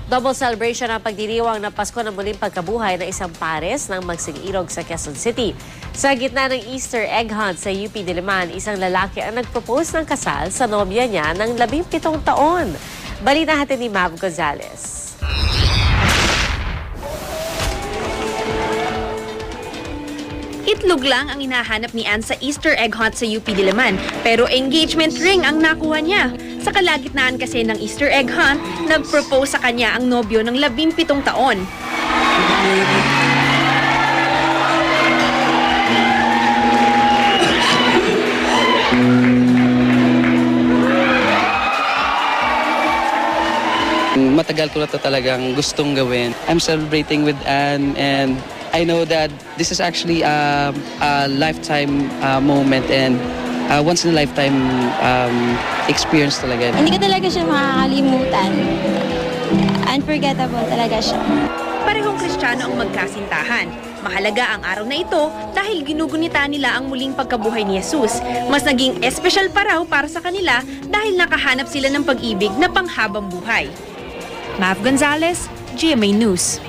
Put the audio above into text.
Double celebration ang pagdiriwang ng Pasko ng muling pagkabuhay ng isang pares ng Magsing-Irog sa Quezon City. Sa gitna ng Easter egg hunt sa UP Diliman, isang lalaki ang nagpropose ng kasal sa nobya niya ng 17 taon. Balita natin ni Mav Gonzalez. Itlog lang ang hinahanap ni Ann sa Easter egg hunt sa UP Diliman, pero engagement ring ang nakuha niya. Sa kalagitnaan kasi ng Easter egg hunt, nag-propose sa kanya ang nobyo ng 17 taon. Matagal ko na ito talagang gustong gawin. I'm celebrating with Ann and I know that this is actually a lifetime moment and once in a lifetime experience talaga. Hindi ko talaga siya makakalimutan. Unforgettable talaga siya. Parehong Kristiyano ang magkasintahan. Mahalaga ang araw na ito dahil ginugunita nila ang muling pagkabuhay ni Jesus. Mas naging espesyal pa raw para sa kanila dahil nakahanap sila ng pag-ibig na panghabang buhay. Mav Gonzalez, GMA News.